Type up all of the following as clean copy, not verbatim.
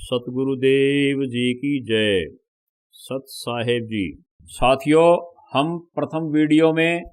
सतगुरुदेव जी की जय। सत साहेब जी। साथियों, हम प्रथम वीडियो में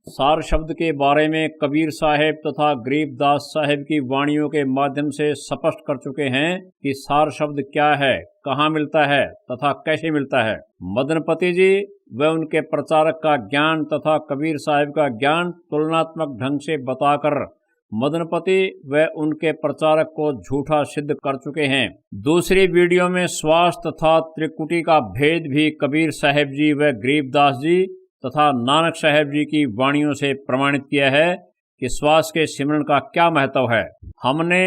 सार शब्द के बारे में कबीर साहेब तथा गरीबदास साहेब की वाणियों के माध्यम से स्पष्ट कर चुके हैं कि सार शब्द क्या है, कहाँ मिलता है तथा कैसे मिलता है। मदनपति जी व उनके प्रचारक का ज्ञान तथा कबीर साहेब का ज्ञान तुलनात्मक ढंग से बताकर मदनपति व उनके प्रचारक को झूठा सिद्ध कर चुके हैं। दूसरी वीडियो में श्वास तथा त्रिकुटी का भेद भी कबीर साहेब जी व गरीबदास जी तथा नानक साहेब जी की वाणियों से प्रमाणित किया है कि श्वास के सिमरन का क्या महत्व है। हमने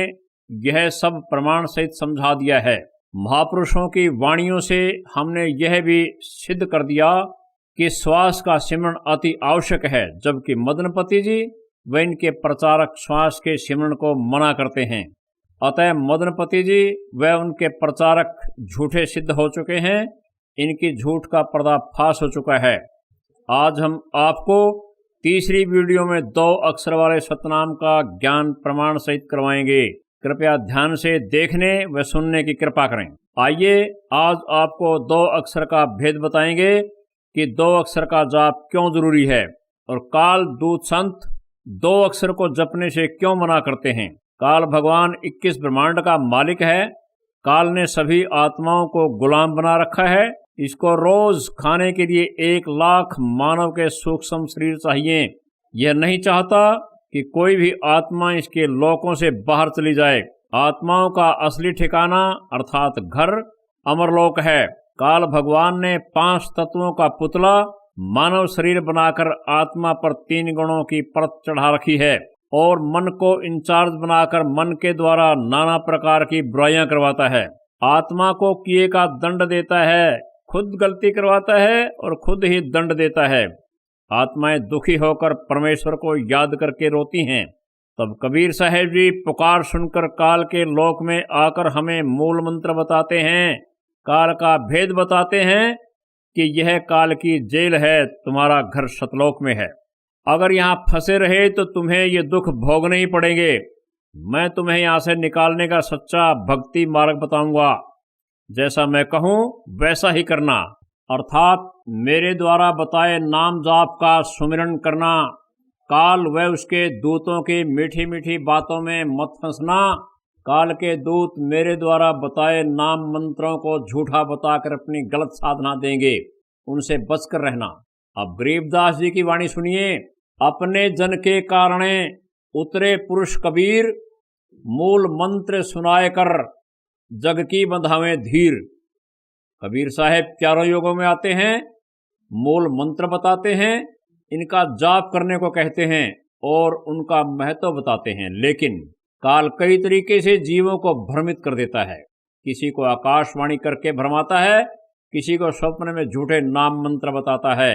यह सब प्रमाण सहित समझा दिया है। महापुरुषों की वाणियों से हमने यह भी सिद्ध कर दिया कि श्वास का सिमरन अति आवश्यक है, जबकि मदनपति जी व इनके प्रचारक श्वास के सिमरन को मना करते हैं। अतः मदनपति जी व उनके प्रचारक झूठे सिद्ध हो चुके हैं। इनकी झूठ का पर्दाफाश हो चुका है। आज हम आपको तीसरी वीडियो में 2 अक्षर वाले सतनाम का ज्ञान प्रमाण सहित करवाएंगे। कृपया ध्यान से देखने व सुनने की कृपा करें। आइए आज आपको 2 अक्षर का भेद बताएंगे कि 2 अक्षर का जाप क्यों जरूरी है और काल दूत संत 2 अक्षर को जपने से क्यों मना करते हैं। काल भगवान 21 ब्रह्मांड का मालिक है। काल ने सभी आत्माओं को गुलाम बना रखा है। इसको रोज खाने के लिए 1 लाख मानव के सूक्ष्म शरीर चाहिए। यह नहीं चाहता कि कोई भी आत्मा इसके लोकों से बाहर चली जाए। आत्माओं का असली ठिकाना अर्थात घर अमरलोक है। काल भगवान ने 5 तत्वों का पुतला मानव शरीर बनाकर आत्मा पर 3 गुणों की परत चढ़ा रखी है और मन को इंचार्ज बनाकर मन के द्वारा नाना प्रकार की बुराइयां करवाता है। आत्मा को किए का दंड देता है, खुद गलती करवाता है और खुद ही दंड देता है। आत्माएं दुखी होकर परमेश्वर को याद करके रोती हैं। तब कबीर साहेब जी पुकार सुनकर काल के लोक में आकर हमें मूल मंत्र बताते हैं, काल का भेद बताते हैं कि यह काल की जेल है, तुम्हारा घर सतलोक में है। अगर यहाँ फंसे रहे तो तुम्हें ये दुख भोगने ही पड़ेंगे। मैं तुम्हें यहाँ से निकालने का सच्चा भक्ति मार्ग बताऊंगा। जैसा मैं कहूँ वैसा ही करना, अर्थात मेरे द्वारा बताए नाम जाप का सुमिरन करना। काल व उसके दूतों की मीठी मीठी बातों में मत फंसना। काल के दूत मेरे द्वारा बताए नाम मंत्रों को झूठा बताकर अपनी गलत साधना देंगे, उनसे बचकर रहना। अब गरीबदास जी की वाणी सुनिए। अपने जन के कारणे उतरे पुरुष कबीर, मूल मंत्र सुनाए कर जग की बंधावें धीर। कबीर साहेब 4 योगों में आते हैं, मूल मंत्र बताते हैं, इनका जाप करने को कहते हैं और उनका महत्व बताते हैं। लेकिन काल कई तरीके से जीवों को भ्रमित कर देता है। किसी को आकाशवाणी करके भरमाता है, किसी को स्वप्न में झूठे नाम मंत्र बताता है,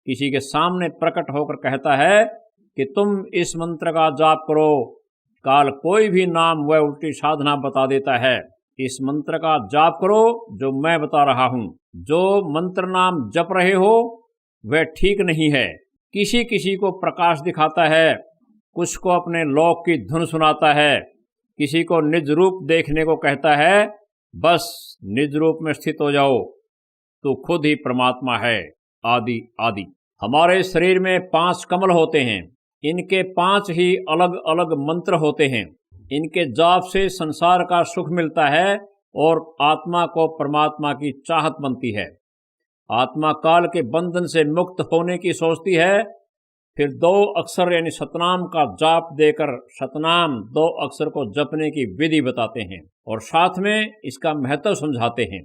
किसी के सामने प्रकट होकर कहता है कि तुम इस मंत्र का जाप करो। काल कोई भी नाम व उल्टी साधना बता देता है। इस मंत्र का जाप करो जो मैं बता रहा हूँ। जो मंत्र नाम जप रहे हो वह ठीक नहीं है। किसी किसी को प्रकाश दिखाता है, कुछ को अपने लोक की धुन सुनाता है, किसी को निज रूप देखने को कहता है। बस निज रूप में स्थित हो जाओ, तो खुद ही परमात्मा है, आदि आदि। हमारे शरीर में 5 कमल होते हैं। इनके 5 ही अलग अलग मंत्र होते हैं। इनके जाप से संसार का सुख मिलता है और आत्मा को परमात्मा की चाहत बनती है। आत्मा काल के बंधन से मुक्त होने की सोचती है। फिर 2 अक्षर यानी सतनाम का जाप देकर सतनाम 2 अक्षर को जपने की विधि बताते हैं और साथ में इसका महत्व समझाते हैं।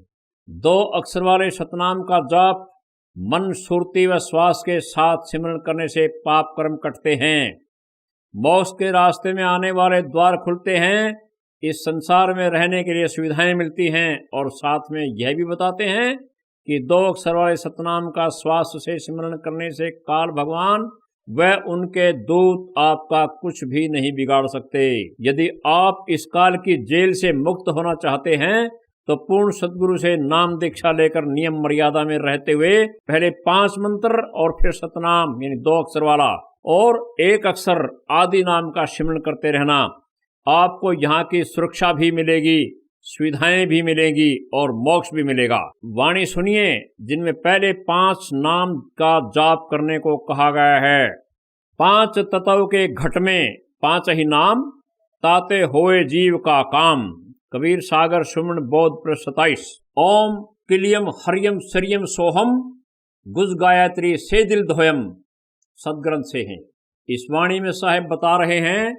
2 अक्षर वाले सतनाम का जाप मन, सुरती व श्वास के साथ सिमरन करने से पाप कर्म कटते हैं। मोक्ष के रास्ते में आने वाले द्वार खुलते हैं। इस संसार में रहने के लिए सुविधाएं मिलती हैं और साथ में यह भी बताते हैं कि 2 अक्षर वाले सतनाम का श्वास से सिमरन करने से काल भगवान व उनके दूत आपका कुछ भी नहीं बिगाड़ सकते। यदि आप इस काल की जेल से मुक्त होना चाहते हैं तो पूर्ण सद्गुरु से नाम दीक्षा लेकर नियम मर्यादा में रहते हुए पहले 5 मंत्र और फिर सतनाम यानी 2 अक्षर वाला और 1 अक्षर आदि नाम का सिमरन करते रहना। आपको यहाँ की सुरक्षा भी मिलेगी, सुविधाएं भी मिलेंगी और मोक्ष भी मिलेगा। वाणी सुनिए जिनमें पहले 5 नाम का जाप करने को कहा गया है। 5 तत्व के घट में 5 ही नाम, ताते होए जीव का काम। कबीर सागर सुमन बोध पृष्ठ 27। ओम किलियम हरियम सरियम सोहम, गुज गायत्री से दिल धोयम, सदग्रंथ से हैं। इस वाणी में साहेब बता रहे हैं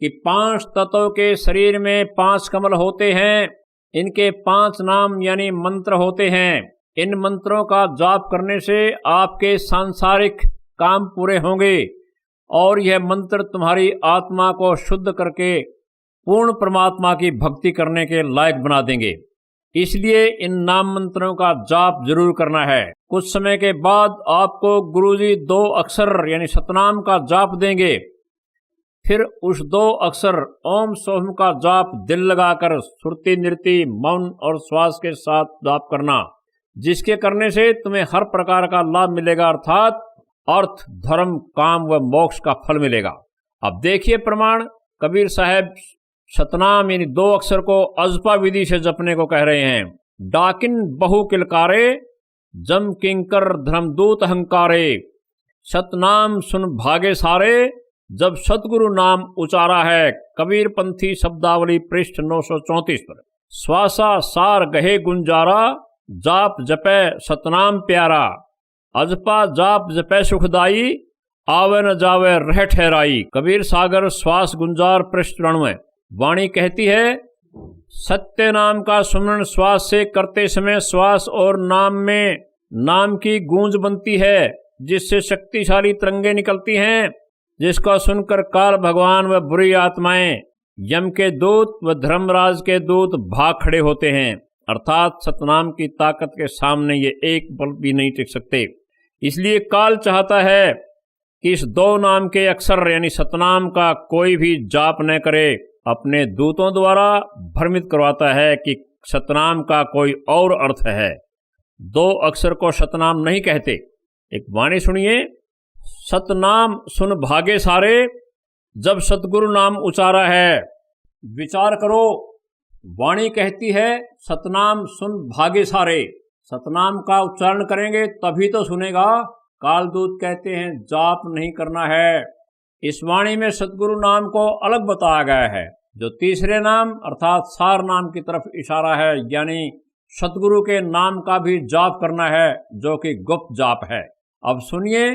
कि 5 तत्व के शरीर में 5 कमल होते हैं। इनके 5 नाम यानी मंत्र होते हैं। इन मंत्रों का जाप करने से आपके सांसारिक काम पूरे होंगे और यह मंत्र तुम्हारी आत्मा को शुद्ध करके पूर्ण परमात्मा की भक्ति करने के लायक बना देंगे। इसलिए इन नाम मंत्रों का जाप जरूर करना है। कुछ समय के बाद आपको गुरुजी 2 अक्षर यानी सतनाम का जाप देंगे। फिर उस 2 अक्षर ओम सोहम का जाप दिल लगाकर सुरती नृति मौन और श्वास के साथ जाप करना, जिसके करने से तुम्हें हर प्रकार का लाभ मिलेगा, अर्थात अर्थ धर्म काम व मोक्ष का फल मिलेगा। अब देखिए प्रमाण। कबीर साहब सतनाम यानी 2 अक्षर को अजपा विधि से जपने को कह रहे हैं। डाकिन बहु किलकारे, जम किंकर धर्मदूत अहंकारे, सतनाम सुन भागे सारे, जब सतगुरु नाम उचारा है। कबीर पंथी शब्दावली पृष्ठ 934 पर। श्वासा सार गहे गुंजारा, जाप जपे सतनाम प्यारा, अजपा जाप जपे सुखदाई, आवे न जावे रह ठहराई। कबीर सागर श्वास गुंजार पृष्ठ 99। वाणी कहती है, सत्य नाम का सुमरण श्वास से करते समय श्वास और नाम में नाम की गूंज बनती है, जिससे शक्तिशाली तरंगे निकलती हैं, जिसका सुनकर काल भगवान व बुरी आत्माएं, यम के दूत व धर्मराज के दूत भाग खड़े होते हैं। अर्थात सतनाम की ताकत के सामने ये एक पल भी नहीं टिक सकते। इसलिए काल चाहता है कि इस 2 नाम के अक्षर यानी सतनाम का कोई भी जाप न करे। अपने दूतों द्वारा भ्रमित करवाता है कि सतनाम का कोई और अर्थ है। 2 अक्षर को सतनाम नहीं कहते। एक वाणी सुनिए। सतनाम सुन भागे सारे, जब सतगुरु नाम उचारा है। विचार करो। वाणी कहती है सतनाम सुन भागे सारे। सतनाम का उच्चारण करेंगे तभी तो सुनेगा। कालदूत कहते हैं जाप नहीं करना है। इस वाणी में सतगुरु नाम को अलग बताया गया है, जो तीसरे नाम अर्थात सार नाम की तरफ इशारा है, यानी सतगुरु के नाम का भी जाप करना है, जो कि गुप्त जाप है। अब सुनिए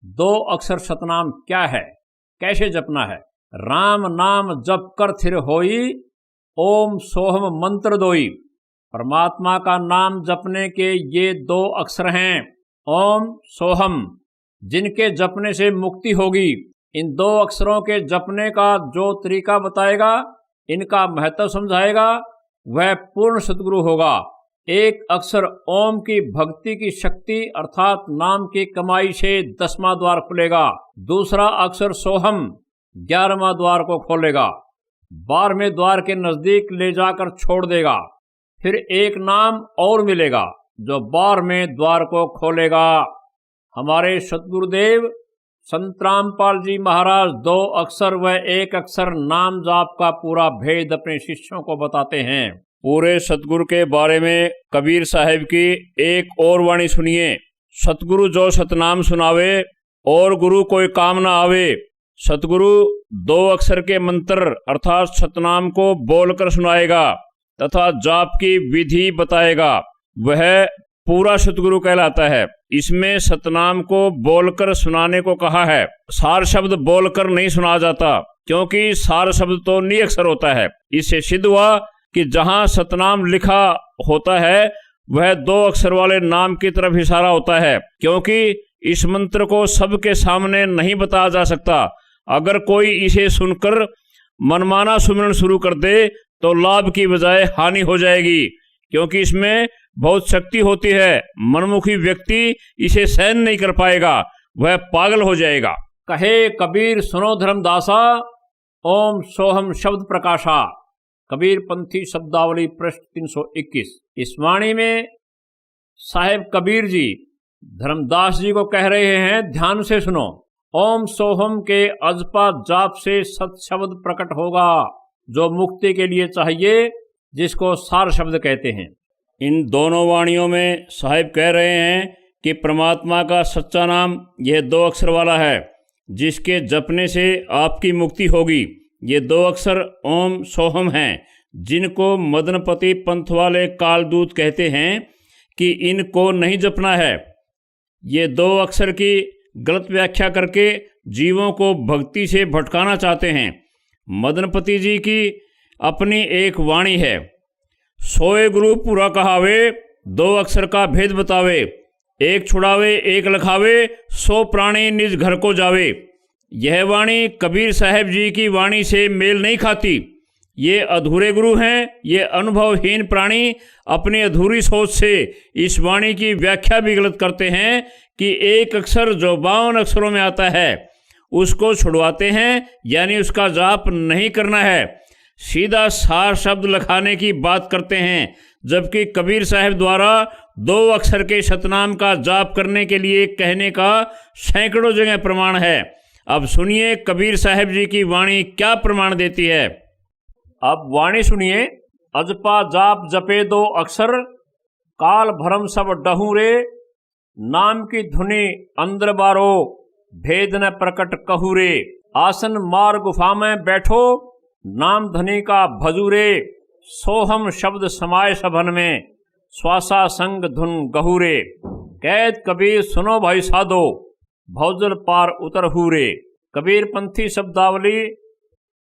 2 अक्षर सतनाम क्या है, कैसे जपना है। राम नाम जप कर थिर होई, ओम सोहम मंत्र दोई। परमात्मा का नाम जपने के ये 2 अक्षर हैं, ओम सोहम, जिनके जपने से मुक्ति होगी। इन 2 अक्षरों के जपने का जो तरीका बताएगा, इनका महत्व समझाएगा, वह पूर्ण सतगुरु होगा। एक अक्षर ओम की भक्ति की शक्ति अर्थात नाम की कमाई से 10वां द्वार खुलेगा। दूसरा अक्षर सोहम 11वां द्वार को खोलेगा, 12वें द्वार के नजदीक ले जाकर छोड़ देगा। फिर एक नाम और मिलेगा जो 12वें द्वार को खोलेगा। हमारे सतगुरुदेव संत रामपाल जी महाराज 2 अक्षर व 1 अक्षर नाम जाप का पूरा भेद अपने शिष्यों को बताते हैं। पूरे सतगुरु के बारे में कबीर साहब की एक और वाणी सुनिए। सतगुरु जो सतनाम सुनावे और गुरु कोई काम ना आवे। सतगुरु 2 अक्षर के मंत्र अर्थात सतनाम को बोलकर सुनाएगा तथा जाप की विधि बताएगा, वह पूरा सतगुरु कहलाता है। इसमें सतनाम को बोलकर सुनाने को कहा है। सार शब्द बोलकर नहीं सुना जाता, क्योंकि सार शब्द तो निअक्षर होता है। इससे सिद्ध हुआ कि जहां सतनाम लिखा होता है वह 2 अक्षर वाले नाम की तरफ इशारा होता है, क्योंकि इस मंत्र को सबके सामने नहीं बताया जा सकता। अगर कोई इसे सुनकर मनमाना सुमिरन शुरू कर दे तो लाभ की बजाय हानि हो जाएगी, क्योंकि इसमें बहुत शक्ति होती है। मनमुखी व्यक्ति इसे सहन नहीं कर पाएगा, वह पागल हो जाएगा। कहे कबीर सुनो धर्मदासा, ओम सोहम शब्द प्रकाशा। कबीर पंथी शब्दावली पृष्ठ 321। इस वाणी में साहेब कबीर जी धर्मदास जी को कह रहे हैं, ध्यान से सुनो। ओम सोहम के अजपा जाप से सत शब्द प्रकट होगा, जो मुक्ति के लिए चाहिए। जिसको सार शब्द कहते हैं। इन दोनों वाणियों में साहिब कह रहे हैं कि परमात्मा का सच्चा नाम यह 2 अक्षर वाला है, जिसके जपने से आपकी मुक्ति होगी। ये 2 अक्षर ओम सोहम हैं, जिनको मदनपति पंथ वाले कालदूत कहते हैं कि इनको नहीं जपना है। ये 2 अक्षर की गलत व्याख्या करके जीवों को भक्ति से भटकाना चाहते हैं। मदनपति जी की अपनी एक वाणी है, सोए गुरु पूरा कहावे, 2 अक्षर का भेद बतावे, एक छुड़ावे एक लखावे, 100 प्राणी निज घर को जावे। यह वाणी कबीर साहब जी की वाणी से मेल नहीं खाती। ये अधूरे गुरु हैं। ये अनुभवहीन प्राणी अपनी अधूरी सोच से इस वाणी की व्याख्या भी गलत करते हैं कि एक अक्षर जो 52 अक्षरों में आता है उसको छुड़वाते हैं, यानी उसका जाप नहीं करना है, सीधा सार शब्द लखाने की बात करते हैं। जबकि कबीर साहब द्वारा 2 अक्षर के सतनाम का जाप करने के लिए कहने का सैकड़ों जगह प्रमाण है। अब सुनिए कबीर साहब जी की वाणी क्या प्रमाण देती है। अब वाणी सुनिए। अजपा जाप जपे 2 अक्षर, काल भरम सब डहूं रे, नाम की धुनी अंदर बारो, भेद न प्रकट कहू रे। आसन मार गुफा में बैठो, नाम धनी का भजू रे, सोहम शब्द समाये सभन में, श्वासा संग धुन गहू रे। कैद कबीर सुनो भाई साधो, भौजल पार उतर हुरे। कबीर पंथी शब्दावली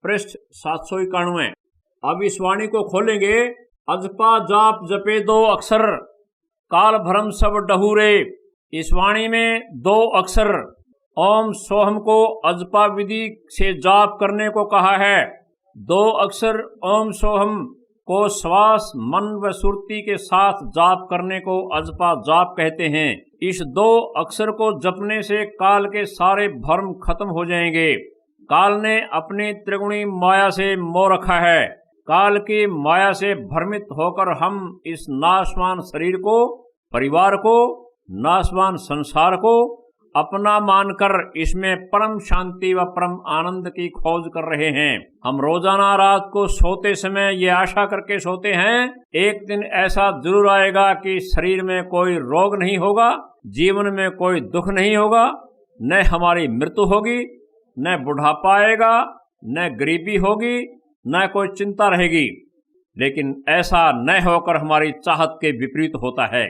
पृष्ठ 791। अब इस वाणी को खोलेंगे। अजपा जाप जपे 2 अक्षर, काल भरम सब डहूरे। इस वाणी में 2 अक्षर ओम सोहम को अजपा विधि से जाप करने को कहा है। 2 अक्षर ओम सोहम को श्वास मन व सुरती के साथ जाप करने को अजपा जाप कहते हैं। इस 2 अक्षर को जपने से काल के सारे भ्रम खत्म हो जाएंगे। काल ने अपनी त्रिगुणी माया से मोह रखा है। काल की माया से भ्रमित होकर हम इस नाशवान शरीर को, परिवार को, नाशवान संसार को अपना मानकर इसमें परम शांति व परम आनंद की खोज कर रहे हैं। हम रोजाना रात को सोते समय ये आशा करके सोते हैं एक दिन ऐसा जरूर आएगा कि शरीर में कोई रोग नहीं होगा, जीवन में कोई दुख नहीं होगा, न हमारी मृत्यु होगी, न बुढ़ापा आएगा, न गरीबी होगी, न कोई चिंता रहेगी। लेकिन ऐसा न होकर हमारी चाहत के विपरीत होता है।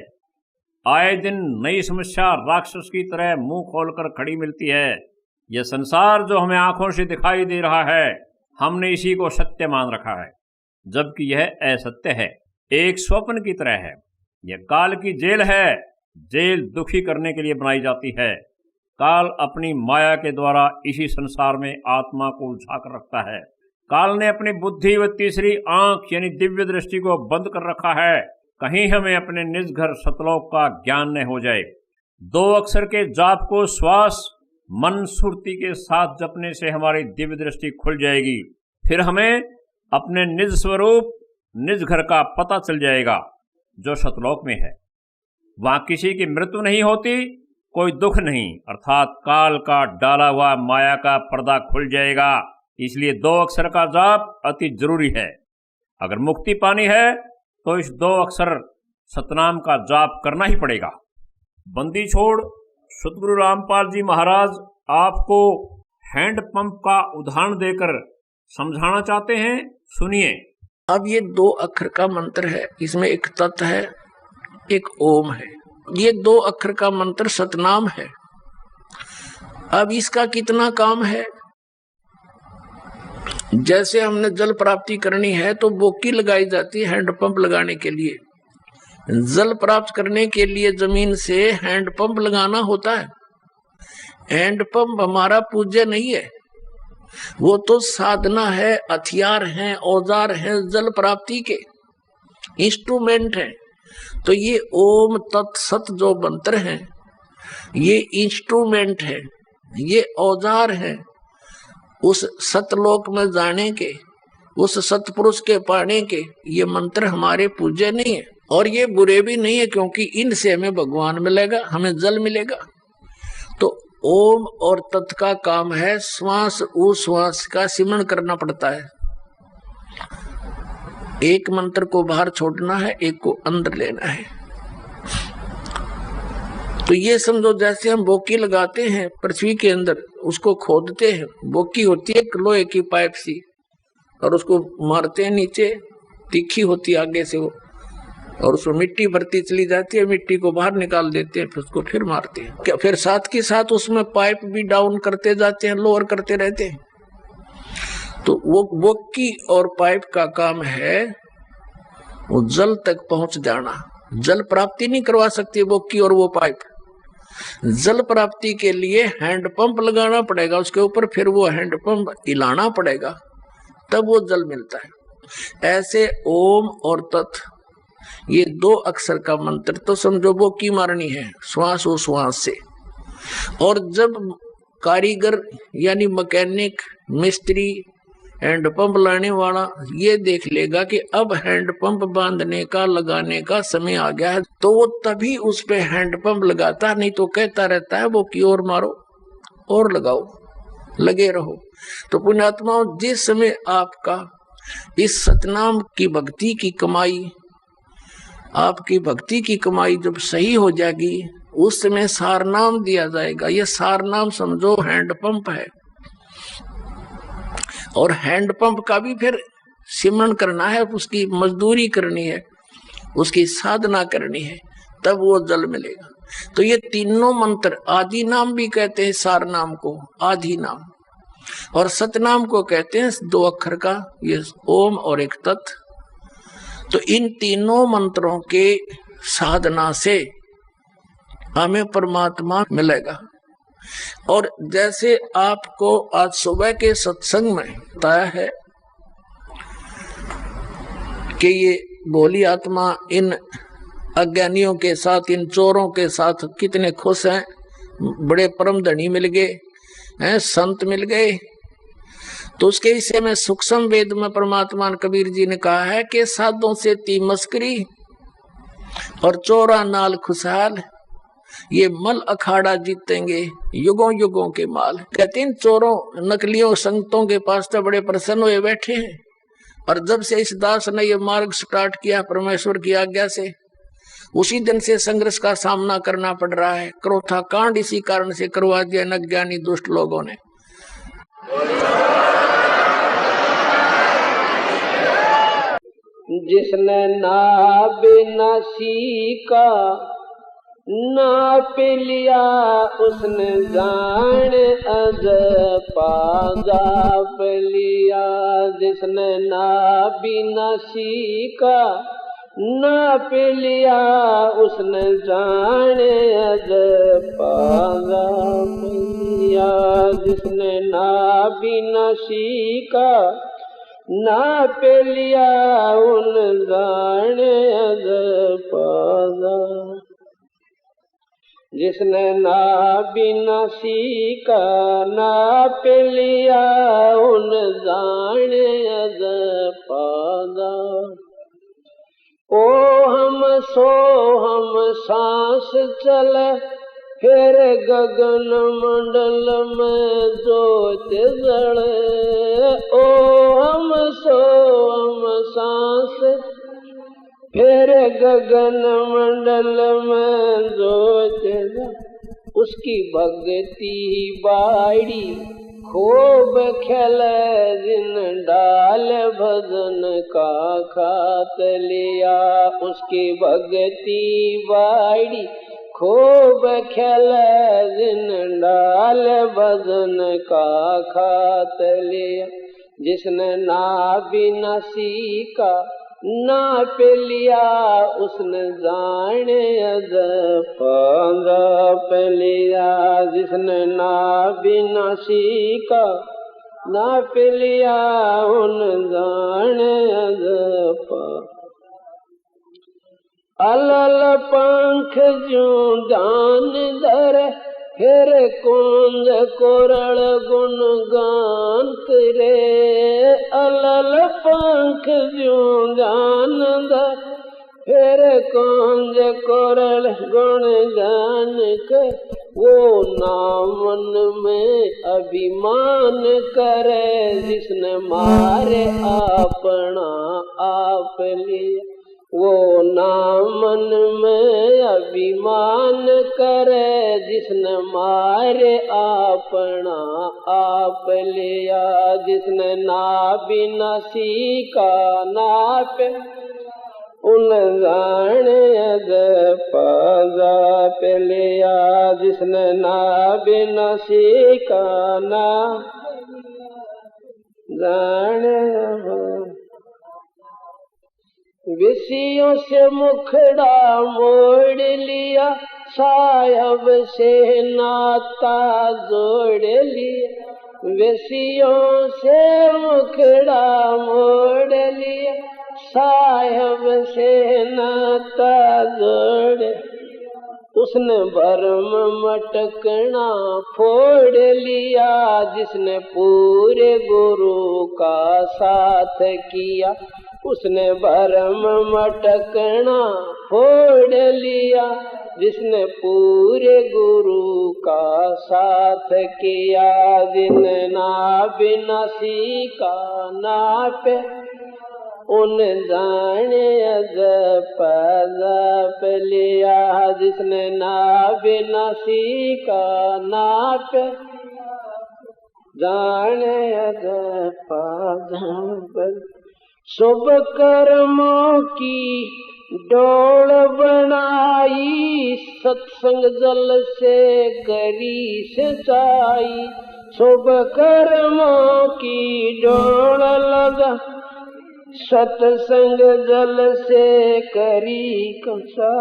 आए दिन नई समस्या राक्षस की तरह मुंह खोलकर खड़ी मिलती है। यह संसार जो हमें आंखों से दिखाई दे रहा है, हमने इसी को सत्य मान रखा है, जबकि यह असत्य है, एक स्वप्न की तरह है। यह काल की जेल है। जेल दुखी करने के लिए बनाई जाती है। काल अपनी माया के द्वारा इसी संसार में आत्मा को उलझा कर रखता है। काल ने अपनी बुद्धि व तीसरी आंख यानी दिव्य दृष्टि को बंद कर रखा है, कहीं हमें अपने निज घर सतलोक का ज्ञान न हो जाए। 2 अक्षर के जाप को श्वास मन सुरती के साथ जपने से हमारी दिव्य दृष्टि खुल जाएगी। फिर हमें अपने निज स्वरूप, निज घर का पता चल जाएगा जो सतलोक में है। वहां किसी की मृत्यु नहीं होती, कोई दुख नहीं, अर्थात काल का डाला हुआ माया का पर्दा खुल जाएगा। इसलिए 2 अक्षर का जाप अति जरूरी है। अगर मुक्ति पानी है तो इस 2 अक्षर सतनाम का जाप करना ही पड़ेगा। बंदी छोड़ सतगुरु रामपाल जी महाराज आपको हैंड पंप का उदाहरण देकर समझाना चाहते हैं। सुनिए। अब ये 2 अक्षर का मंत्र है, इसमें एक तत् है, एक ओम है। ये 2 अक्षर का मंत्र सतनाम है। अब इसका कितना काम है? जैसे हमने जल प्राप्ति करनी है तो बोकी लगाई जाती है हैंडपंप लगाने के लिए। जल प्राप्त करने के लिए जमीन से हैंडपंप लगाना होता है। हैंडपंप हमारा पूज्य नहीं है, वो तो साधना है, हथियार हैं, औजार हैं, जल प्राप्ति के इंस्ट्रूमेंट हैं। तो ये ओम तत्सत जो मंत्र हैं, ये इंस्ट्रूमेंट है, ये औजार है उस सतलोक में जाने के, उस सतपुरुष के पाने के। ये मंत्र हमारे पूज्य नहीं है और ये बुरे भी नहीं है, क्योंकि इनसे हमें भगवान मिलेगा, हमें जल मिलेगा। तो ओम और तत् का काम है श्वास उश्वास का सिमरण करना पड़ता है। एक मंत्र को बाहर छोड़ना है, एक को अंदर लेना है। तो ये समझो जैसे हम बोकी लगाते हैं पृथ्वी के अंदर, उसको खोदते हैं, बोकी होती है लोहे की पाइप सी, और उसको मारते हैं नीचे, तीखी होती है आगे से वो, और उसमें मिट्टी भरती चली जाती है, मिट्टी को बाहर निकाल देते हैं, फिर उसको फिर मारते हैं। क्या फिर साथ के साथ उसमें पाइप भी डाउन करते जाते हैं, लोअर करते रहते हैं। तो वो बोकी और पाइप का काम है वो जल तक पहुंच जाना। जल प्राप्ति नहीं करवा सकती बोकी और वो पाइप। जल प्राप्ति के लिए हैंडपंप लगाना पड़ेगा उसके ऊपर, फिर वो हैंडपंप हिलाना पड़ेगा, तब वो जल मिलता है। ऐसे ओम और तत्, ये 2 अक्षर का मंत्र तो समझो बोकी मारनी है श्वास ओ श्वास से। और जब कारीगर यानी मैकेनिक, मिस्त्री, हैंडपंप लाने वाला ये देख लेगा कि अब हैंडपंप बांधने का, लगाने का समय आ गया है, तो वो तभी उस पे हैंडपंप लगाता, नहीं तो कहता रहता है वो की ओर मारो और लगाओ, लगे रहो। तो पुण्यात्माओं, जिस समय आपका इस सतनाम की भक्ति की कमाई, आपकी भक्ति की कमाई जब सही हो जाएगी, उस समय सारनाम दिया जाएगा। ये सारनाम समझो हैंडपंप है, और हैंडपंप का भी फिर सिमरन करना है, उसकी मजदूरी करनी है, उसकी साधना करनी है, तब वो जल मिलेगा। तो ये तीनों मंत्र, आदि नाम भी कहते हैं सारनाम को, आदि नाम, और सतनाम को कहते हैं 2 अक्षर का, ये ओम और एक तत्। तो इन तीनों मंत्रों के साधना से हमें परमात्मा मिलेगा। और जैसे आपको आज सुबह के सत्संग में बताया है कि ये भोली आत्मा इन अज्ञानियों के साथ, इन चोरों के साथ कितने खुश हैं, बड़े परम धनी मिल गए हैं, संत मिल गए। तो उसके हिस्से में सूक्ष्म वेद में परमात्मा कबीर जी ने कहा है कि साधों से ती मस्करी और चोरा नाल खुशहाल, ये मल अखाड़ा जीतेंगे युगों युगों के माल। कहते हैं चोरों, नकलियों, संतों के पास तो बड़े प्रसन्न हुए बैठे हैं, और जब से इस दास ने ये मार्ग स्टार्ट किया परमेश्वर की आज्ञा से, उसी दिन से संघर्ष का सामना करना पड़ रहा है। क्रोथा कांड इसी कारण से करवा दिया अज्ञानी दुष्ट लोगों ने। जिसने नाभ न सीखा नाप लिया, उसने जान अज पाजाप लिया। जिसने नाभ न सीखा नाप लिया, उसने जान अज पाजाप लिया। जिसने नाभ न सीखा नाप लिया, उन जान अज पाजा। जिसने नाभ न सीखा नाप लिया, उन जान अज पाजा। ओ हम सो हम सांस चले, फिर गगन मंडल में ज्योत जले। ओ हम सो हम सांस, फिर गगन मंडल में ज्योत जले। उसकी भक्ति बाड़ी खूब खेले, जिन डाल भजन का खात लिया। उसकी भक्ति बाड़ी खूब खेले, जिन डाल भजन का खात लिया। जिसने नाभ न सीखा नाप लिया, उसने जान अज पाजाप लिया। जिसने नाभ न सीखा नाप लिया, उन जान अज पा। अलल पंख ज्यों जान धर, फिर कुंज कोरल गुण गान करे। अलल पंख ज्यों जान धर, फिर कुंज कोरल गुण गान कर। वो नामन में अभिमान करे, जिसने मारे अपना आप लिया। वो नामन में अभिमान करे, जिसने मारे अपना आप लिया। जिसने ना बिना सीखा नाप, उन जाने अद पाजा पे लिया। जिसने ना बिना सीखा ना जाने, विषयों से मुखड़ा मोड़ लिया, साहब से नाता जोड़ लिया। विषयों से मुखड़ा मोड़ लिया, साहब से नाता जोड़। उसने भरम मटकना फोड़ लिया, जिसने पूरे गुरु का साथ किया। उसने भरम मटकना फोड़ लिया, जिसने पूरे गुरु का साथ किया। जिन ना बिना सीखा नापे, उन जाने अजप अजप लिया। जिसने ना बिना सीखा नापे, जाने अजप अजप। शुभ कर्मों की डोल बनाई, सत्संग जल से करी सिंचाई। शुभ कर्मों की डोल लगा, सत्संग जल से करी कंसा।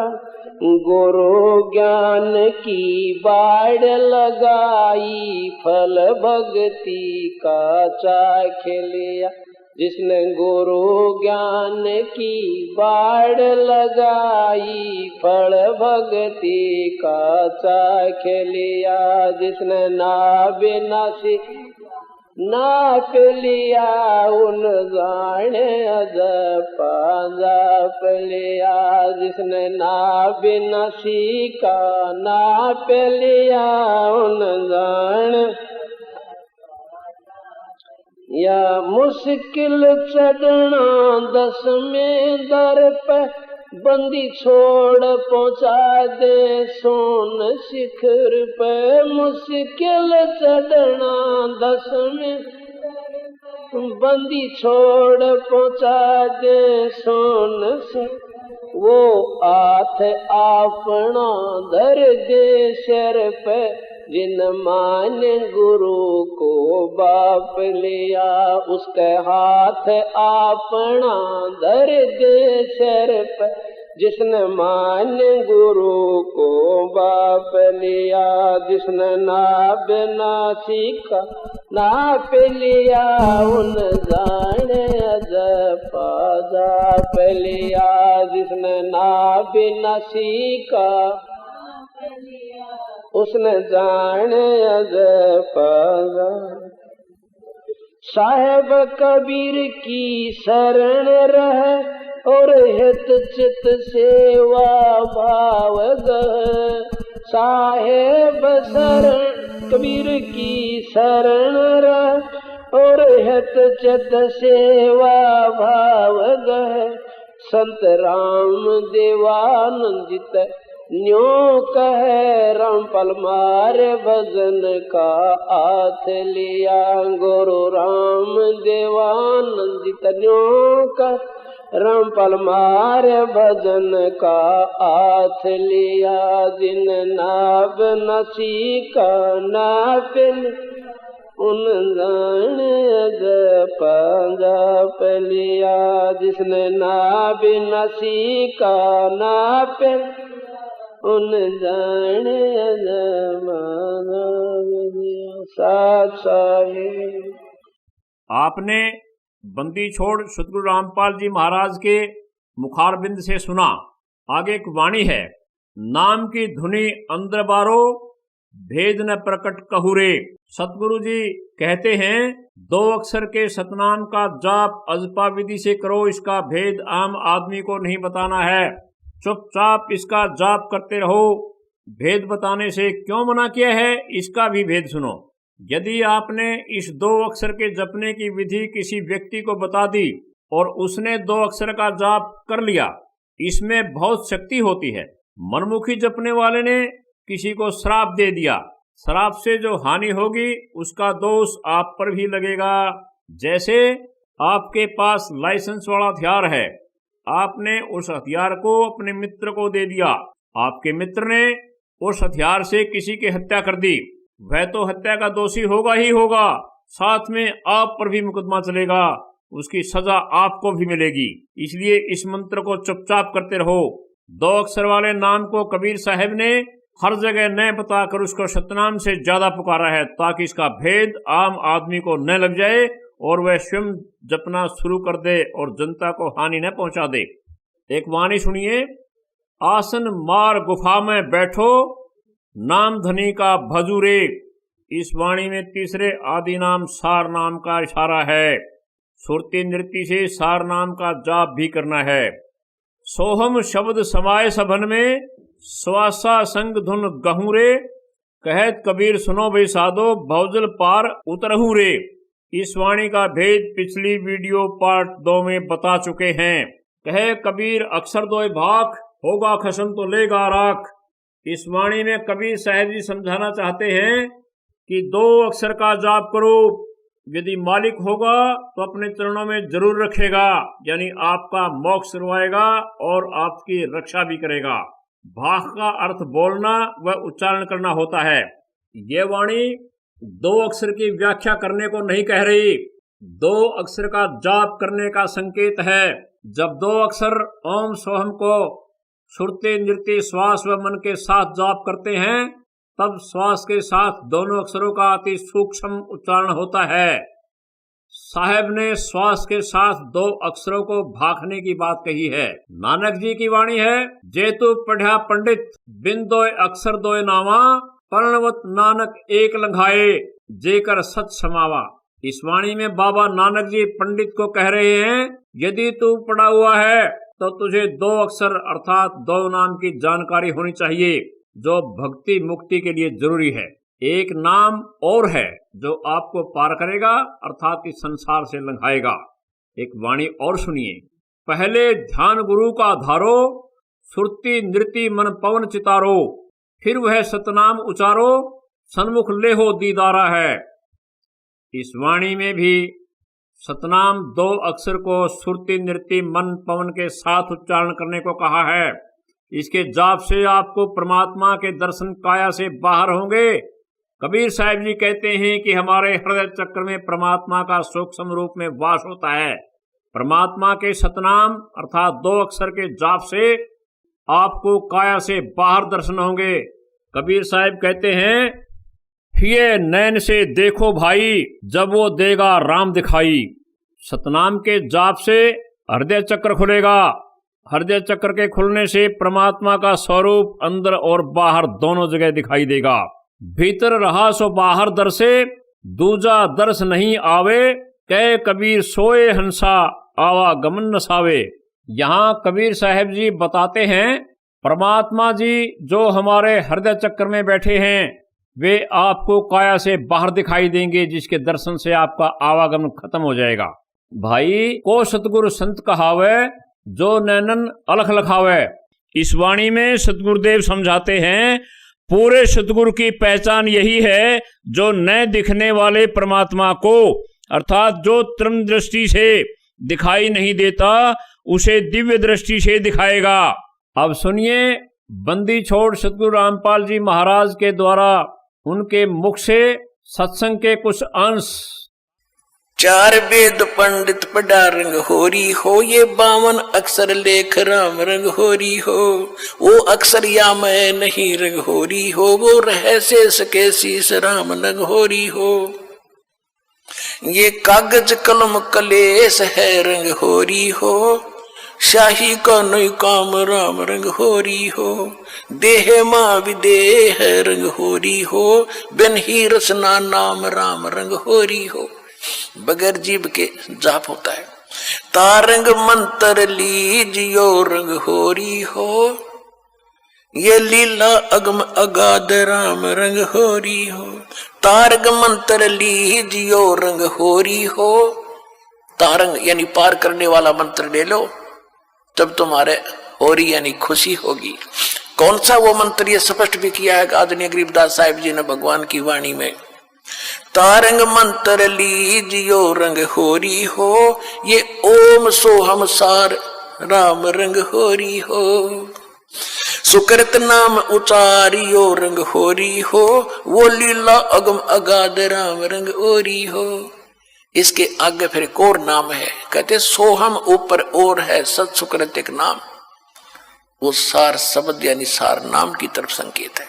गुरु ज्ञान की बाढ़ लगाई, फल भक्ति का चाख लिया। जिसने गुरु ज्ञान की बाढ़ लगाई, फल भक्ति का चाख लिया। जिसने ना बिनासी नाप लिया, उन जाने अजप अजप लिया। जिसने ना बिनासी का नाप लिया, उन जाने। या मुश्किल चढ़ना 10वें दर पे, बंदी छोड़ पहुंचा दे सोन शिखर पे। मुश्किल चढ़ना 10वें, बंदी छोड़ पहुंचा दे सोन शिखर। वो हाथ अपना धर दे सिर पे, जिन मान गुरु को बाप लिया। उसके हाथ अपना धर दे सिर पे, जिसने मान गुरु को बाप लिया। जिसने ना बिना सीखा नाप लिया, उन जाने अजप अजप लिया। जिसने ना बिना सीखा, उसने जाने अजप अजप। साहेब कबीर की शरण रहे, और हित चित सेवा भाव गए। साहेब शरण कबीर की शरण रहे, और हित चित सेवा भाव गए। संत राम देवानंदित न्यों कहे, रामपाल मारे भजन का हाथ लिया। गुरु राम देवानंदित न्यों कहे, रामपाल मारे भजन का हाथ लिया। जिन नाभ नसी का नापिल, उन जाने अजप अजप लिया। जिसने नाभ नसी का नापिल, उन जाने अजप अजप लिया। साथ साहिब। आपने बंदी छोड़ सतगुरु रामपाल जी महाराज के मुखारबिंद से सुना। आगे एक वाणी है, नाम की धुनी अंदर बारो, भेद न प्रकट कहूरे। सतगुरु जी कहते हैं, 2 अक्षर के सतनाम का जाप अजपा विधि से करो। इसका भेद आम आदमी को नहीं बताना है। चुपचाप इसका जाप करते रहो। भेद बताने से क्यों मना किया है, इसका भी भेद सुनो। यदि आपने इस 2 अक्षर के जपने की विधि किसी व्यक्ति को बता दी और उसने 2 अक्षर का जाप कर लिया, इसमें बहुत शक्ति होती है। मनमुखी जपने वाले ने किसी को श्राप दे दिया, श्राप से जो हानि होगी उसका दोष आप पर भी लगेगा। जैसे आपके पास लाइसेंस वाला हथियार है, आपने उस हथियार को अपने मित्र को दे दिया, आपके मित्र ने उस हथियार से किसी की हत्या कर दी, वह तो हत्या का दोषी होगा ही होगा, साथ में आप पर भी मुकदमा चलेगा, उसकी सजा आपको भी मिलेगी। इसलिए इस मंत्र को चुपचाप करते रहो। 2 अक्षर वाले नाम को कबीर साहब ने हर जगह न बताकर उसको सतनाम से ज्यादा पुकारा है, ताकि इसका भेद आम आदमी को न लग जाए और वह स्वयं जपना शुरू कर दे और जनता को हानि न पहुंचा दे। एक वाणी सुनिए। आसन मार गुफा में बैठो, नाम धनी का भजूरे। इस वाणी में तीसरे आदि नाम सार नाम का इशारा है। सुरती नृत्य से सार नाम का जाप भी करना है। सोहम शब्द समाये सभन में, स्वासा संग धुन गहूं रे। कहत कबीर सुनो भाई साधो, भौजल पार उतरहूं रे। इस वाणी का भेद पिछली वीडियो पार्ट 2 में बता चुके हैं। कहे कबीर अक्षर दोय भाख, होगा खसम तो लेगा राख। इस वाणी में कबीर साहब जी समझाना चाहते हैं कि 2 अक्षर का जाप करो, यदि मालिक होगा तो अपने चरणों में जरूर रखेगा, यानी आपका मोक्ष करवाएगा और आपकी रक्षा भी करेगा। भाख का अर्थ बोलना व उच्चारण करना होता है। ये वाणी 2 अक्षर की व्याख्या करने को नहीं कह रही, 2 अक्षर का जाप करने का संकेत है। जब 2 अक्षर ओम सोहम को सुरते नृत्य श्वास व मन के साथ जाप करते हैं, तब श्वास के साथ दोनों अक्षरों का अति सूक्ष्म उच्चारण होता है। साहब ने श्वास के साथ 2 अक्षरों को भाखने की बात कही है। नानक जी की वाणी है, जेतु पढ़ा पंडित बिन 2 अक्षर 2 नावा, पर्णवत नानक एक लंघाए, जेकर सच समावा। इस वाणी में बाबा नानक जी पंडित को कह रहे हैं, यदि तू पढ़ा हुआ है तो तुझे 2 अक्षर अर्थात 2 नाम की जानकारी होनी चाहिए, जो भक्ति मुक्ति के लिए जरूरी है। एक नाम और है जो आपको पार करेगा, अर्थात इस संसार से लंघाएगा। एक वाणी और सुनिए। पहले ध्यान गुरु का धारो, सुरती नृत्य मन पवन चितारो, फिर वह सतनाम उचारो, सन्मुख लेहो दीदारा है। इस वाणी में भी सतनाम 2 अक्षर को सुरती नृत्य मन पवन के साथ उच्चारण करने को कहा है। इसके जाप से आपको परमात्मा के दर्शन काया से बाहर होंगे। कबीर साहब जी कहते हैं कि हमारे हृदय चक्र में परमात्मा का सूक्ष्म रूप में वास होता है। परमात्मा के सतनाम अर्थात 2 अक्षर के जाप से आपको काया से बाहर दर्शन होंगे। कबीर साहब कहते हैं, ये नैन से देखो भाई, जब वो देगा राम दिखाई। सतनाम के जाप से हृदय चक्र खुलेगा। हृदय चक्र के खुलने से परमात्मा का स्वरूप अंदर और बाहर दोनों जगह दिखाई देगा। भीतर रहा सो बाहर दर्शे, दूजा दर्श नहीं आवे, कह कबीर सोए हंसा आवागमन नसावे। यहाँ कबीर साहब जी बताते हैं, परमात्मा जी जो हमारे हृदय चक्र में बैठे हैं, वे आपको काया से बाहर दिखाई देंगे, जिसके दर्शन से आपका आवागमन खत्म हो जाएगा। भाई को सतगुरु संत कहावे, जो नैनन अलख लखावे। इस वाणी में सतगुरुदेव समझाते हैं, पूरे सतगुरु की पहचान यही है, जो न दिखने वाले परमात्मा को अर्थात जो त्रम दृष्टि से दिखाई नहीं देता, उसे दिव्य दृष्टि से दिखाएगा। अब सुनिए, बंदी छोड़ सतगुरु रामपाल जी महाराज के द्वारा उनके मुख से सत्संग के कुछ अंश। 4 वेद पंडित पढ़ा रंग होरी हो, ये 52 अक्षर लेख राम रंग होरी हो। वो अक्षर या मैं नहीं रंग होरी हो, वो रह से सके शीस राम रंग होरी हो। ये कागज कलम कलेस है रंग होरी हो, शाही का नई काम राम रंग होरी हो। देह माँ विदेह रंग होरी हो, बिन ही रचना नाम राम रंग होरी हो। बगैर जीव के जाप होता है। तारंग मंत्र लीजियो रंग होरी हो, ये लीला अगम अगाध राम रंग होरी हो, तारग मंत्र लीजियो रंग होरी हो। तारंग यानी पार करने वाला मंत्र ले लो, तब तुम्हारे होरी यानी खुशी होगी। कौन सा वो मंत्र, ये स्पष्ट भी किया है आदरणीय गरीबदास साहिब जी ने भगवान की वाणी में। तारंग मंत्र लीजियो रंग होरी हो, ये ओम सोहम सार राम रंग होरी हो। सुकृत नाम उचारियो रंग होरी हो, वो लीला अगम अगाध राम रंग होरी हो। इसके आगे फिर एक और नाम है, कहते सोहम ऊपर और है सत सुकृत एक नाम, वो सार शब्द यानी सार नाम की तरफ संकेत है।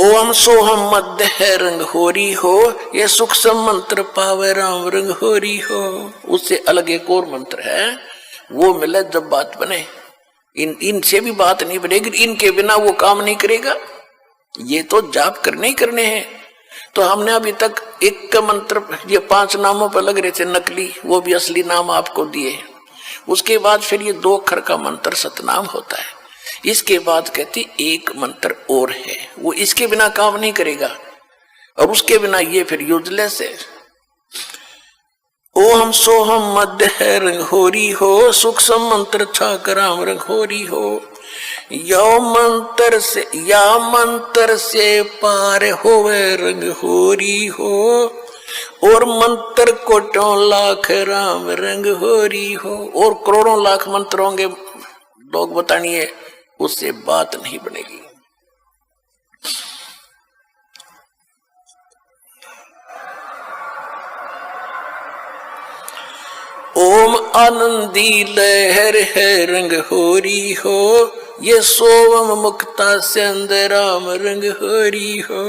ओम सोहम मध्य है रंग होरी हो, ये सूक्ष्म मंत्र पावे राम रंग होरी हो। उससे अलग एक और मंत्र है, वो मिले जब बात बने। इनसे भी बात नहीं बनेगी, इनके बिना वो काम नहीं करेगा। ये तो जाप करने ही करने हैं। तो हमने अभी तक एक का मंत्र ये 5 नामों पर लग रहे थे नकली, वो भी असली नाम आपको दिए। उसके बाद फिर ये 2 अक्षर का मंत्र सतनाम होता है। इसके बाद कहती एक मंत्र और है, वो इसके बिना काम नहीं करेगा, और उसके बिना ये फिर यूजलेस है। ओम सोहम मध्य है रंग होरी हो, सूक्ष्म मंत्र छाक राम रंग होरी हो। या मंत्र से पार होवे रंग होरी हो, और मंत्र कोटों लाख राम रंग होरी हो। और करोड़ों लाख मंत्र होंगे, लोग बतानिए, उससे बात नहीं बनेगी। ओम आनंदी लहर है रंग होरी हो, ये सोवम मुक्ता सिंध राम रंग होरी हो।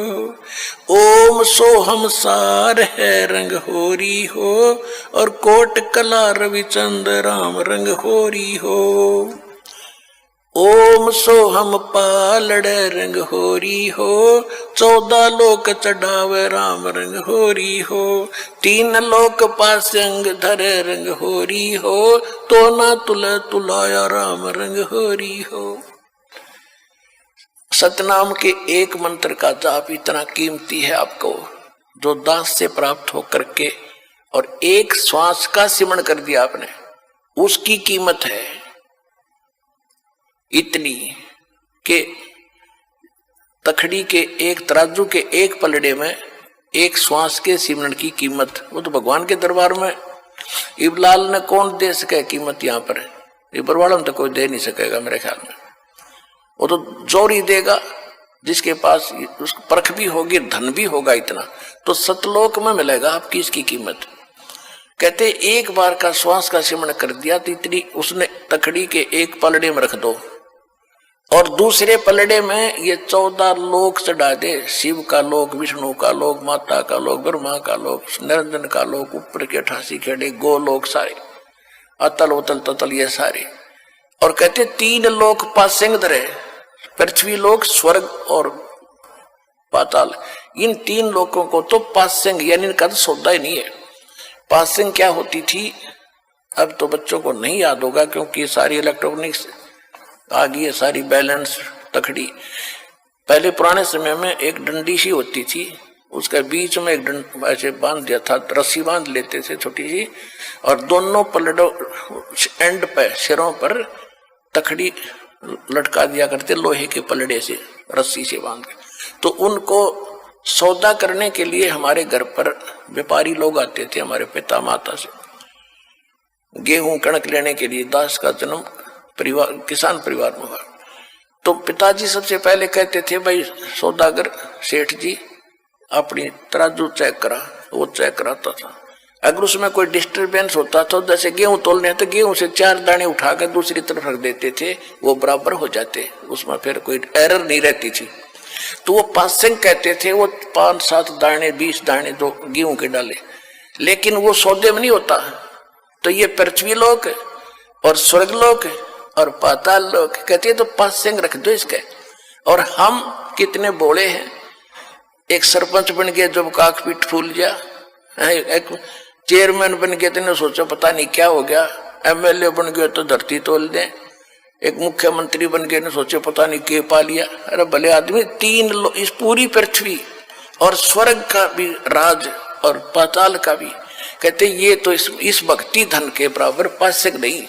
ओम सोहम सार है रंग होरी हो, और कोट कला रविचंद राम रंग होरी हो। ओम सोहम पालड़ रंग होरी हो, 14 लोक चढ़ावे राम रंग होरी हो। 3 लोक पासंग धरे रंग होरी हो, तो ना तुलाया राम रंग होरी हो। सतनाम के एक मंत्र का जाप इतना कीमती है आपको, जो दास से प्राप्त होकर के और एक श्वास का सिमरण कर दिया आपने, उसकी कीमत है इतनी के तखड़ी के एक तराजू के एक पलड़े में एक श्वास के सिमरण की कीमत, वो तो भगवान के दरबार में इबलाल ने कौन दे सके कीमत। यहाँ पर इबरवाड़ा में तो कोई दे नहीं सकेगा मेरे ख्याल में, वो तो जोरी देगा जिसके पास उसको परख भी होगी, धन भी होगा इतना, तो सतलोक में मिलेगा आपकी इसकी कीमत। कहते एक बार का श्वास का सिमरण कर दिया तो इतनी उसने तखड़ी के एक पलड़े में रख दो, और दूसरे पलड़े में ये 14 लोक चढ़ा दे, शिव का लोक, विष्णु का लोक, माता का लोक, ब्रह्मा का लोक, निरंजन का लोक, ऊपर के 88 खेड़े गोलोक सारे, अतल उतल ततल ये सारे। और कहते 3 लोक पासिंग धरे, पृथ्वी लोक, स्वर्ग और पाताल। इन 3 लोकों को तो पासिंग यानी इनका तो सौदा ही नहीं है। पासिंग क्या होती थी अब तो बच्चों को नहीं याद होगा, क्योंकि सारी इलेक्ट्रॉनिक्स आ गई है, सारी बैलेंस तखड़ी। पहले पुराने समय में एक डंडी सी होती थी, उसके बीच में एक डंड ऐसे बांध दिया था, रस्सी बांध लेते थे छोटी सी, और दोनों पलड़ों एंड पे सिरों पर तखड़ी लटका दिया करते लोहे के पलड़े से, रस्सी से बांध के। तो उनको सौदा करने के लिए हमारे घर पर व्यापारी लोग आते थे, हमारे पिता माता से गेहूं कणक लेने के लिए। दास का जन्म परिवार किसान परिवार में हुआ, तो पिताजी सबसे पहले कहते थे, भाई सौदागर सेठ जी अपनी तराजू चेक करा। वो चेक कराता था, अगर उसमें कोई डिस्टरबेंस होता तो जैसे गेहूं तोलने हैं तो गेहूं से 4 दाने उठाकर दूसरी तरफ रख देते थे, वो बराबर हो जाते, उसमें फिर कोई एरर नहीं रहती थी। तो वो पासिंग कहते थे, वो 5-7 दाने 20 दाने जो गेहूं के डाले, लेकिन वो सौदे में नहीं होता। तो ये पृथ्वी लोक और स्वर्ग लोक और पाताल लोक कहते हैं, तो पासिंग रख दो इसके। और हम कितने बोले हैं, एक सरपंच बन गया जब काक पीठ फूल गया, एक चेयरमैन बन गया तो सोचा पता नहीं क्या हो गया, एमएलए बन गया तो धरती तोल दे, एक मुख्यमंत्री बन गए, ने सोचे पता नहीं के पा लिया। अरे भले आदमी, इस पूरी पृथ्वी और स्वर्ग का भी राज और पाताल का भी, कहते ये तो इस भक्ति धन के बराबर पासक नहीं।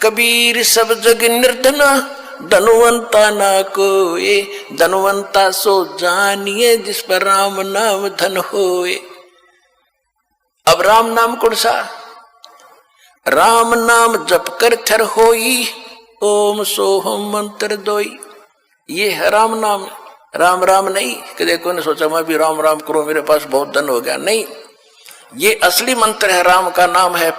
कबीर सब जग निर्धना, धनवंता ना कोए, धनवंता सो जानिए जिस पर राम नाम धन होए। अब राम नाम कौन सा? राम नाम जप कर थर होई, ओम सोहम मंत्र दोई। ये है राम नाम, राम राम नहीं कि देखो ने सोचा मैं भी राम राम करूं मेरे पास बहुत धन हो गया, नहीं। ये असली मंत्र है, राम का नाम है,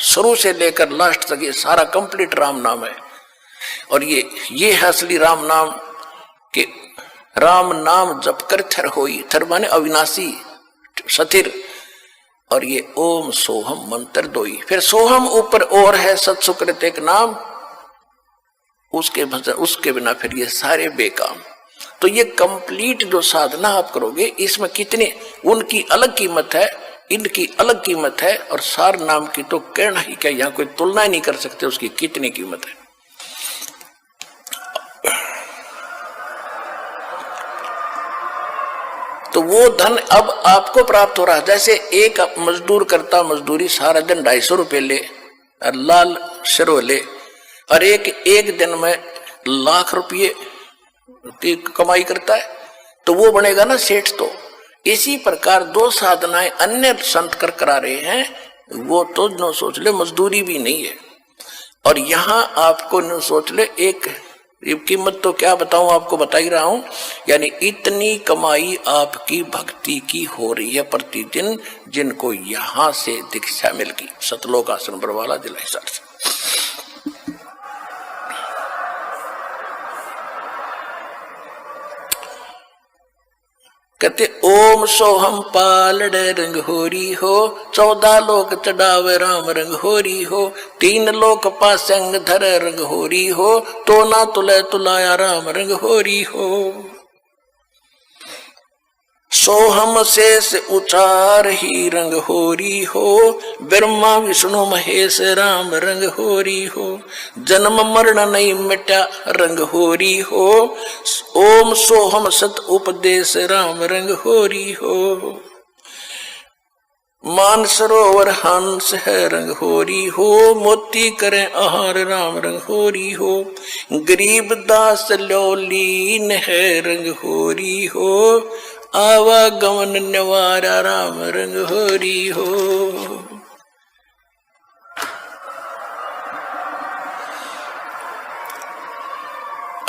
शुरू से लेकर लास्ट तक ये सारा कंप्लीट राम नाम है। और ये है असली राम नाम कि राम नाम जप कर थर होई, थर माने अविनाशी स्थिर, और ये ओम सोहम मंत्र दोई। फिर सोहम ऊपर और है सत्सुकृत एक नाम, उसके बिना फिर ये सारे बेकाम। तो ये कंप्लीट जो साधना आप करोगे, इसमें कितने उनकी अलग कीमत है, इनकी अलग कीमत है, और सार नाम की तो कहना ही क्या, यहाँ कोई तुलना ही नहीं कर सकते उसकी कितनी कीमत है। तो वो धन अब आपको प्राप्त हो रहा है। जैसे एक मजदूर करता मजदूरी सारा दिन 250 रुपये ले, लाल शरो ले, और एक दिन में लाख रुपये की कमाई करता है, तो वो बनेगा ना सेठ। तो इसी प्रकार दो साधनाएं अन्य संत कर करा रहे हैं, वो तो न सोच ले मजदूरी भी नहीं है। और यहाँ आपको न सोच ले, एक कीमत तो क्या बताऊं, आपको बता ही रहा हूं, यानी इतनी कमाई आपकी भक्ति की हो रही है प्रतिदिन, जिनको यहां से दीक्षा मिल गई सतलोक आश्रम बरवाला जिला हिसार से। कहते ओम सोहम पालड़ रंग होरी हो, 14 लोक चढ़ावे राम रंग होरी हो, 3 लोक पासंग धर रंग होरी हो, तो ना तुले तुलाया राम रंग होरी हो। सोहम शेष उचार ही रंग होरी हो, ब्रह्मा विष्णु महेश राम रंग होरी हो, जन्म मरण नहीं मिटा रंग होरी हो, ओम सोहम सत उपदेश राम रंग होरी हो। मान सरोवर हंस है रंग होरी हो, मोती करें आहार राम रंग होरी हो, गरीब दास लोलीन है रंग होरी हो, आवागमन निवारा राम रंग होरी हो।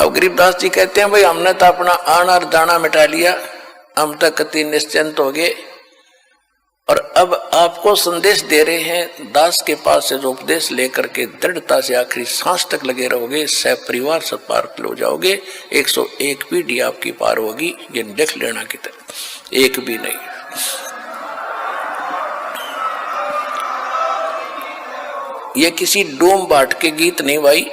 अब गरीबदास जी कहते हैं भाई हमने तो अपना आना और दाना मिटा लिया, हम तक कति निश्चिंत हो गए, और अब आपको संदेश दे रहे हैं, दास के पास से जो उपदेश लेकर के दृढ़ता से आखिरी सांस तक लगे रहोगे, सह परिवार सब पार हो जाओगे, 101 पीढ़ी आपकी पार होगी, ये देख लेना की तरह एक भी नहीं। ये किसी डोम बाट के गीत नहीं भाई,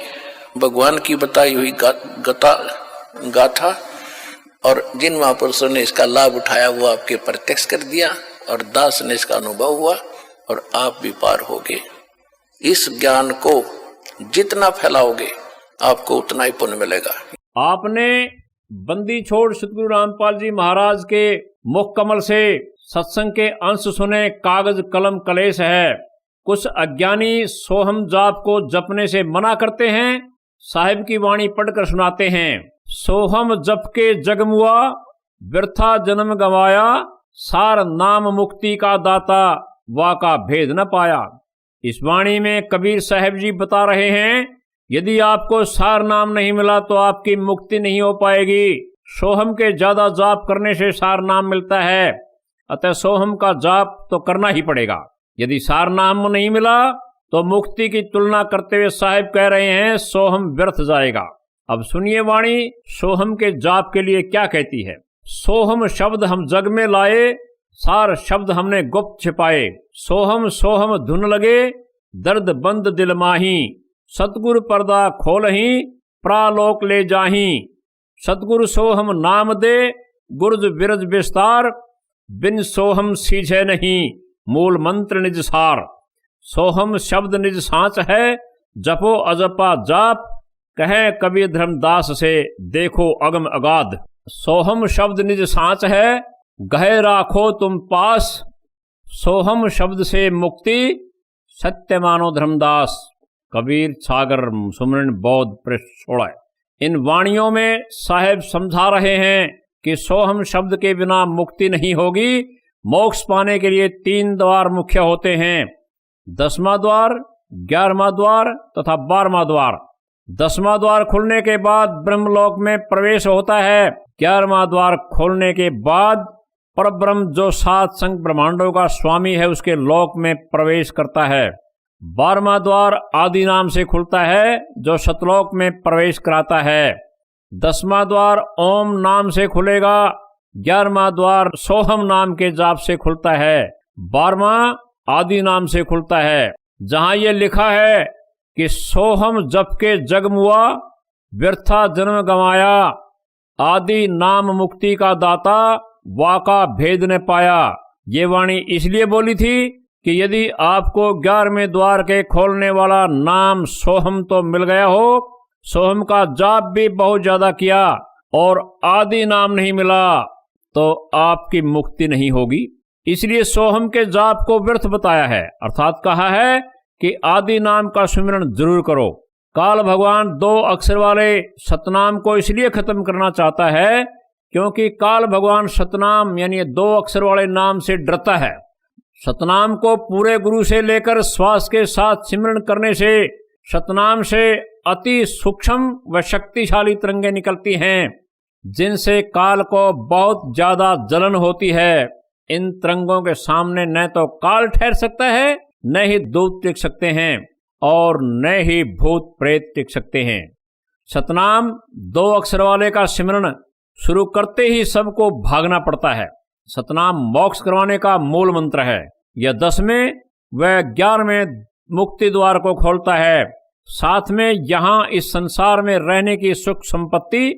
भगवान की बताई हुई गाथा, और जिन महापुरुषों ने इसका लाभ उठाया वो आपके प्रत्यक्ष कर दिया, और दास ने इसका अनुभव हुआ, और आप भी पार होगे। इस ज्ञान को जितना फैलाओगे आपको उतना ही पुण्य मिलेगा। आपने बंदी छोड़ सतगुरु रामपाल जी महाराज के मुख कमल से सत्संग के अंश सुने, कागज कलम कलेश है। कुछ अज्ञानी सोहम जाप को जपने से मना करते हैं, साहिब की वाणी पढ़कर सुनाते हैं। सोहम जप के जगमुआ, व्यर्था जन्म गवाया, सार नाम मुक्ति का दाता, वा का भेद न पाया। इस वाणी में कबीर साहब जी बता रहे हैं, यदि आपको सार नाम नहीं मिला तो आपकी मुक्ति नहीं हो पाएगी। सोहम के ज्यादा जाप करने से सार नाम मिलता है, अतः सोहम का जाप तो करना ही पड़ेगा। यदि सार नाम नहीं मिला तो मुक्ति की तुलना करते हुए साहिब कह रहे हैं सोहम व्यर्थ जाएगा। अब सुनिए वाणी सोहम के जाप के लिए क्या कहती है। सोहम शब्द हम जग में लाए, सार शब्द हमने गुप्त छिपाए। सोहम सोहम धुन लगे, दर्द बंद दिल माही, सतगुरु पर्दा खोलही, प्रालोक ले जाही। सतगुरु सोहम नाम दे, गुरज बिरज विस्तार, बिन सोहम सीझे नहीं, मूल मंत्र निज सार। सोहम शब्द निज सांच है, जपो अजपा जाप, कहे कबीर धर्मदास से देखो अगम अगाध, सोहम शब्द निज सांच है, गहे राखो तुम पास, सोहम शब्द से मुक्ति, सत्य मानो धर्मदास। कबीर सागर सुमरन बौद्ध पृष्ठ 16। इन वाणियों में साहेब समझा रहे हैं कि सोहम शब्द के बिना मुक्ति नहीं होगी। मोक्ष पाने के लिए 3 द्वार मुख्य होते हैं, 10वां द्वार, 11वां द्वार तथा 12वां द्वार। 10वां द्वार खुलने के बाद ब्रह्मलोक में प्रवेश होता है। 11वां द्वार खोलने के बाद परब्रह्म जो 7 संग ब्रह्मांडों का स्वामी है उसके लोक में प्रवेश करता है। 12वां द्वार आदि नाम से खुलता है जो सतलोक में प्रवेश कराता है। 10वां द्वार ओम नाम से खुलेगा। 11वां द्वार सोहम नाम के जाप से खुलता है। 12वां आदि नाम से खुलता है। जहां ये लिखा है कि सोहम जप के जग मुआ, व्यर्था जन्म गंवाया, आदि नाम मुक्ति का दाता, वाका भेद ने पाया। ये वाणी इसलिए बोली थी कि यदि आपको 11वें द्वार के खोलने वाला नाम सोहम तो मिल गया हो, सोहम का जाप भी बहुत ज्यादा किया और आदि नाम नहीं मिला तो आपकी मुक्ति नहीं होगी। इसलिए सोहम के जाप को व्यर्थ बताया है, अर्थात कहा है कि आदि नाम का सुमिरन जरूर करो। काल भगवान 2 अक्षर वाले सतनाम को इसलिए खत्म करना चाहता है क्योंकि काल भगवान सतनाम यानी 2 अक्षर वाले नाम से डरता है। सतनाम को पूरे गुरु से लेकर श्वास के साथ सिमरन करने से सतनाम से अति सूक्ष्म व शक्तिशाली तरंगें निकलती हैं जिनसे काल को बहुत ज्यादा जलन होती है। इन तरंगों के सामने न तो काल ठहर सकता है, न ही दूत टिक सकते हैं और न ही भूत प्रेत टिक सकते हैं। सतनाम 2 अक्षर वाले का सिमरन शुरू करते ही सबको भागना पड़ता है। सतनाम मोक्ष करवाने का मूल मंत्र है। यह 10वें व 11वें मुक्ति द्वार को खोलता है। साथ में यहाँ इस संसार में रहने की सुख संपत्ति,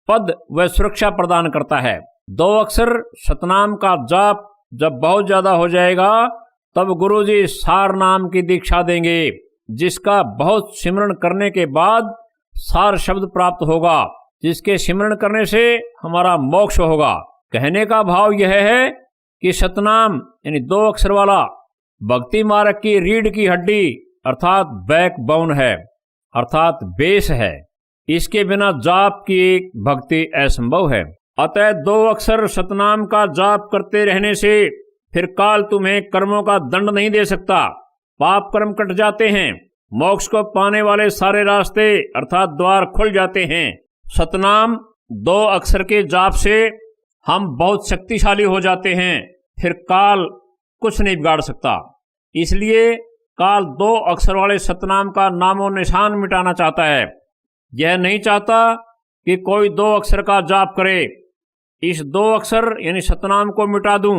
पद व सुरक्षा प्रदान करता है। 2 अक्षर सतनाम का जाप जब बहुत ज्यादा हो जाएगा तब गुरुजी सार नाम की दीक्षा देंगे, जिसका बहुत सिमरन करने के बाद सार शब्द प्राप्त होगा, जिसके सिमरन करने से हमारा मोक्ष होगा। कहने का भाव यह है कि सतनाम यानी 2 अक्षर वाला भक्ति मार्ग की रीढ़ की हड्डी अर्थात बैकबोन है, अर्थात बेस है। इसके बिना जाप की भक्ति असंभव है। अतः 2 अक्षर सतनाम का जाप करते रहने से फिर काल तुम्हें कर्मों का दंड नहीं दे सकता। पाप कर्म कट जाते हैं, मोक्ष को पाने वाले सारे रास्ते अर्थात द्वार खुल जाते हैं। सतनाम 2 अक्षर के जाप से हम बहुत शक्तिशाली हो जाते हैं, फिर काल कुछ नहीं बिगाड़ सकता। इसलिए काल 2 अक्षर वाले सतनाम का नामो निशान मिटाना चाहता है। यह नहीं चाहता कि कोई 2 अक्षर का जाप करे। इस 2 अक्षर यानी सतनाम को मिटा दूं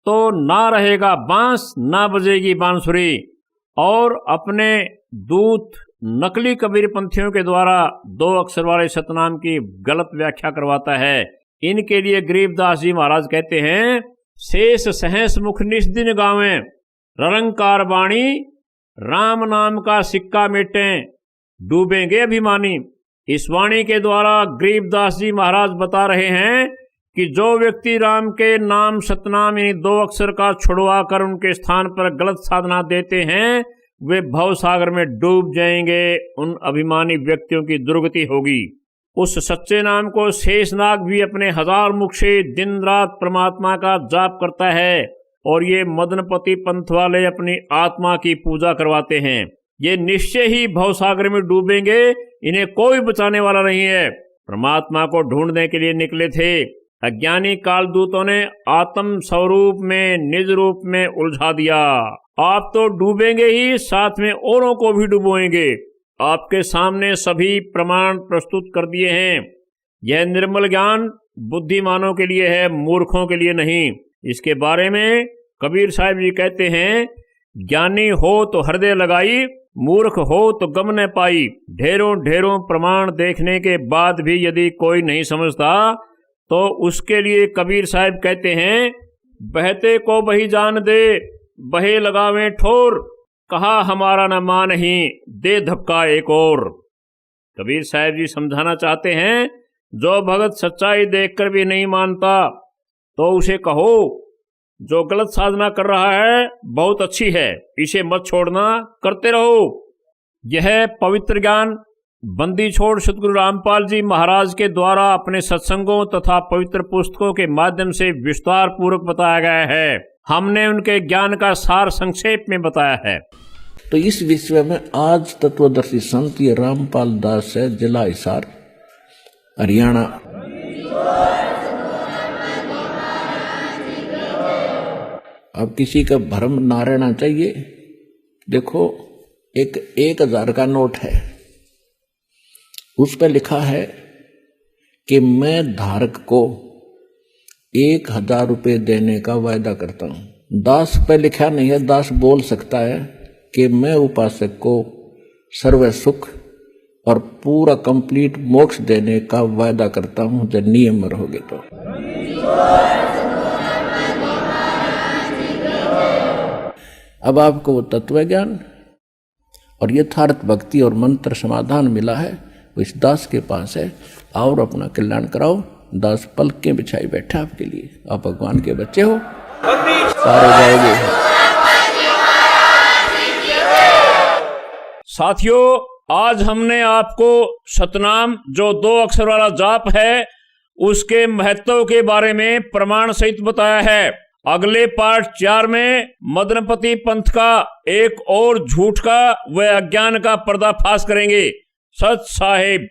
तो ना रहेगा बांस, ना बजेगी बांसुरी। और अपने दूत नकली कबीर पंथियों के द्वारा 2 अक्षर वाले सतनाम की गलत व्याख्या करवाता है। इनके लिए गरीबदास जी महाराज कहते हैं, शेष सहस मुख निस दिन गावें, रलंकार वाणी राम नाम का सिक्का मिटें, डूबेंगे अभिमानी। इस वाणी के द्वारा गरीबदास जी महाराज बता रहे हैं कि जो व्यक्ति राम के नाम सतनाम यानी 2 अक्षर का छुड़वा कर उनके स्थान पर गलत साधना देते हैं, वे भव सागर में डूब जाएंगे। उन अभिमानी व्यक्तियों की दुर्गति होगी। उस सच्चे नाम को शेषनाग भी अपने 1000 मुख से दिन रात परमात्मा का जाप करता है और ये मदनपति पंथ वाले अपनी आत्मा की पूजा करवाते हैं। ये निश्चय ही भवसागर में डूबेंगे, इन्हें कोई बचाने वाला नहीं है। परमात्मा को ढूंढने के लिए निकले थे। अज्ञानी कालदूतों ने आत्म स्वरूप में निज रूप में उलझा दिया। आप तो डूबेंगे ही, साथ में औरों को भी डुबोएंगे। आपके सामने सभी प्रमाण प्रस्तुत कर दिए हैं। यह निर्मल ज्ञान बुद्धिमानों के लिए है, मूर्खों के लिए नहीं। इसके बारे में कबीर साहब जी कहते हैं, ज्ञानी हो तो हृदय लगाई, मूर्ख हो तो गम न पाई। ढेरों ढेरों प्रमाण देखने के बाद भी यदि कोई नहीं समझता तो उसके लिए कबीर साहब कहते हैं, बहते को बही जान दे, बहे लगावे ठोर, कहा हमारा न मान ही, दे धक्का एक और। कबीर साहब जी समझाना चाहते हैं, जो भगत सच्चाई देखकर भी नहीं मानता तो उसे कहो जो गलत साधना कर रहा है बहुत अच्छी है, इसे मत छोड़ना, करते रहो। यह पवित्र ज्ञान बंदी छोड़ सतगुरु रामपाल जी महाराज के द्वारा अपने सत्संगों तथा पवित्र पुस्तकों के माध्यम से विस्तार पूर्वक बताया गया है। हमने उनके ज्ञान का सार संक्षेप में बताया है। तो इस विषय में आज तत्वदर्शी संत ये रामपाल दास है, जिला हिसार, हरियाणा। अब किसी का भ्रम ना रहना चाहिए। देखो, एक 1000 का नोट है, उस पर लिखा है कि मैं धारक को 1000 रुपये देने का वायदा करता हूं। दास पे लिखा नहीं है। दास बोल सकता है कि मैं उपासक को सर्व सुख और पूरा कंप्लीट मोक्ष देने का वायदा करता हूं जब नियम रहोगे तो। अब आपको वो तत्व ज्ञान और यथार्थ भक्ति और मंत्र समाधान मिला है, वो इस दास के पास है। और अपना कल्याण कराओ। दास पलकें बिछाई बैठा आपके लिए। आप भगवान के बच्चे हो, सारे जाओगे। साथियों, आज हमने आपको सतनाम जो 2 अक्षर वाला जाप है उसके महत्व के बारे में प्रमाण सहित बताया है। अगले पार्ट 4 में मदनपति पंथ का एक और झूठ का व अज्ञान का पर्दाफाश करेंगे। सत साहिब।